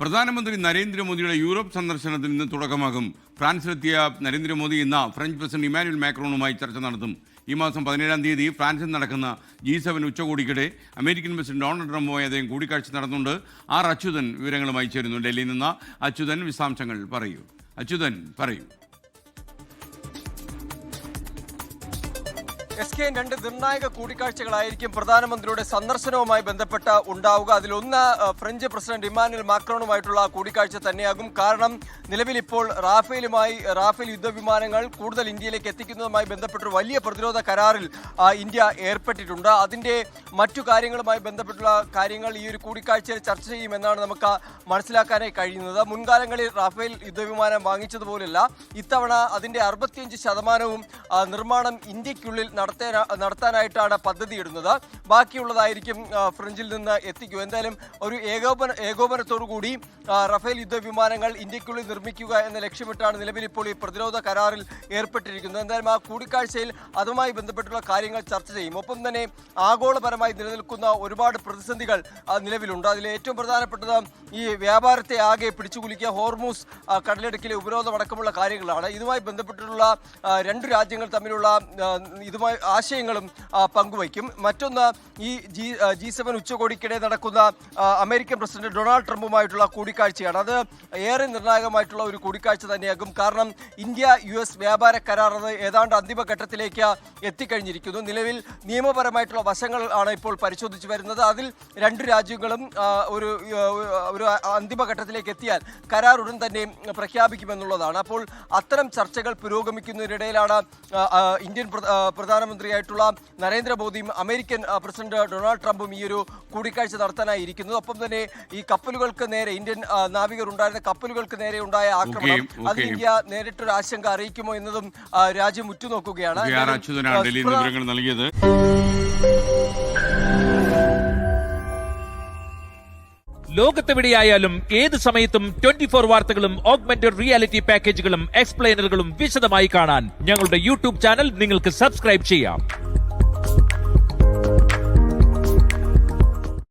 പ്രധാനമന്ത്രി നരേന്ദ്രമോദിയുടെ യൂറോപ്പ് സന്ദർശനത്തിന് ഇന്ന് തുടക്കമാകും. ഫ്രാൻസിലെത്തിയ നരേന്ദ്രമോദി ഇന്ന് ഫ്രഞ്ച് പ്രസിഡന്റ് ഇമ്മാനുവൽ മാക്രോണുമായി ചർച്ച നടത്തും. ഈ മാസം 17-ാം തീയതി ഫ്രാൻസിൽ നടക്കുന്ന G7 ഉച്ചകോടിക്കിടെ അമേരിക്കൻ പ്രസിഡന്റ് ഡൊണാൾഡ് ട്രംപുമായി അദ്ദേഹം കൂടിക്കാഴ്ച നടത്തുന്നുണ്ട്. അച്യുതൻ വിവരങ്ങളുമായി ചേരുന്നു. ഡൽഹിയിൽ നിന്ന് അച്യുതൻ, വിശദാംശങ്ങൾ പറയൂ. അച്യുതൻ, പറയൂ. SKN രണ്ട് നിർണായക കൂടിക്കാഴ്ചകളായിരിക്കും പ്രധാനമന്ത്രിയുടെ സന്ദർശനവുമായി ബന്ധപ്പെട്ട് ഉണ്ടാവുക. അതിലൊന്ന് ഫ്രഞ്ച് പ്രസിഡന്റ് ഇമ്മാനുവൽ മാക്രോണുമായിട്ടുള്ള കൂടിക്കാഴ്ച തന്നെയാകും. കാരണം നിലവിൽ ഇപ്പോൾ റാഫേൽ യുദ്ധവിമാനങ്ങൾ കൂടുതൽ ഇന്ത്യയിലേക്ക് എത്തിക്കുന്നതുമായി ബന്ധപ്പെട്ടൊരു വലിയ പ്രതിരോധ കരാറിൽ ഇന്ത്യ ഏർപ്പെട്ടിട്ടുണ്ട്. അതിൻ്റെ മറ്റു കാര്യങ്ങളുമായി ബന്ധപ്പെട്ടുള്ള കാര്യങ്ങൾ ഈ ഒരു കൂടിക്കാഴ്ചയിൽ ചർച്ച ചെയ്യുമെന്നാണ് നമുക്ക് മനസ്സിലാക്കാനായി കഴിയുന്നത്. മുൻകാലങ്ങളിൽ റാഫേൽ യുദ്ധവിമാനം വാങ്ങിച്ചതുപോലെയല്ല, ഇത്തവണ അതിൻ്റെ 65% നിർമ്മാണം ഇന്ത്യക്കുള്ളിൽ നടത്താനായിട്ടാണ് പദ്ധതിയിടുന്നത്. ബാക്കിയുള്ളതായിരിക്കും ഫ്രഞ്ചിൽ നിന്ന് എത്തിക്കുക. എന്തായാലും ഒരു ഏകോപനത്തോടു കൂടി റഫേൽ യുദ്ധവിമാനങ്ങൾ ഇന്ത്യക്കുള്ളിൽ നിർമ്മിക്കുക എന്ന ലക്ഷ്യമിട്ടാണ് നിലവിൽ ഇപ്പോൾ ഈ പ്രതിരോധ കരാറിൽ ഏർപ്പെട്ടിരിക്കുന്നത്. എന്തായാലും ആ കൂടിക്കാഴ്ചയിൽ അതുമായി ബന്ധപ്പെട്ടുള്ള കാര്യങ്ങൾ ചർച്ച ചെയ്യും. ഒപ്പം തന്നെ ആഗോളപരമായി നിലനിൽക്കുന്ന ഒരുപാട് പ്രതിസന്ധികൾ നിലവിലുണ്ട്. അതിൽ ഏറ്റവും പ്രധാനപ്പെട്ടത് ഈ വ്യാപാരത്തെ ആകെ പിടിച്ചുകുലുക്കിയ ഹോർമൂസ് കടലിടുക്കിലെ ഉപരോധമടക്കമുള്ള കാര്യങ്ങളാണ്. ഇതുമായി ബന്ധപ്പെട്ടിട്ടുള്ള രണ്ട് രാജ്യങ്ങൾ തമ്മിലുള്ള ആശയങ്ങളും പങ്കുവയ്ക്കും. മറ്റൊന്ന് ഈ G7 ഉച്ചകോടിക്കിടെ നടക്കുന്ന അമേരിക്കൻ പ്രസിഡന്റ് ഡൊണാൾഡ് ട്രംപുമായിട്ടുള്ള കൂടിക്കാഴ്ചയാണ്. അത് ഏറെ നിർണായകമായിട്ടുള്ള ഒരു കൂടിക്കാഴ്ച തന്നെയാകും. കാരണം ഇന്ത്യ-US വ്യാപാര കരാർ അത് ഏതാണ്ട് അന്തിമഘട്ടത്തിലേക്ക് എത്തിക്കഴിഞ്ഞിരിക്കുന്നു. നിലവിൽ നിയമപരമായിട്ടുള്ള വശങ്ങൾ ആണ് ഇപ്പോൾ പരിശോധിച്ചു വരുന്നത്. അതിൽ രണ്ട് രാജ്യങ്ങളും ഒരു അന്തിമഘട്ടത്തിലേക്ക് എത്തിയാൽ കരാർ ഉടൻ തന്നെ പ്രഖ്യാപിക്കുമെന്നുള്ളതാണ്. അപ്പോൾ അത്തരം ചർച്ചകൾ പുരോഗമിക്കുന്നതിനിടയിലാണ് ഇന്ത്യൻ പ്രധാനമന്ത്രിയായിട്ടുള്ള നരേന്ദ്രമോദിയും അമേരിക്കൻ പ്രസിഡന്റ് ഡൊണാൾഡ് ട്രംപും ഈ ഒരു കൂടിക്കാഴ്ച നടത്താനായി ഇരിക്കുന്നത്. ഒപ്പം തന്നെ ഈ കപ്പലുകൾക്ക് നേരെ ഇന്ത്യൻ നാവികർ ഉണ്ടായിരുന്ന കപ്പലുകൾക്ക് നേരെ ഉണ്ടായ ആക്രമണം അതിൽ ഇന്ത്യ നേരിട്ടൊരു ആശങ്ക അറിയിക്കുമോ എന്നതും രാജ്യം ഉറ്റുനോക്കുകയാണ്. ലോകത്തെവിടെയായാലും ഏത് സമയത്തും 24 വാർത്തകളും ഓഗ്മെന്റഡ് റിയാലിറ്റി പാക്കേജുകളും എക്സ്പ്ലെയിനറുകളും വിശദമായി കാണാൻ ഞങ്ങളുടെ YouTube ചാനൽ നിങ്ങൾക്ക് സബ്സ്ക്രൈബ് ചെയ്യാം.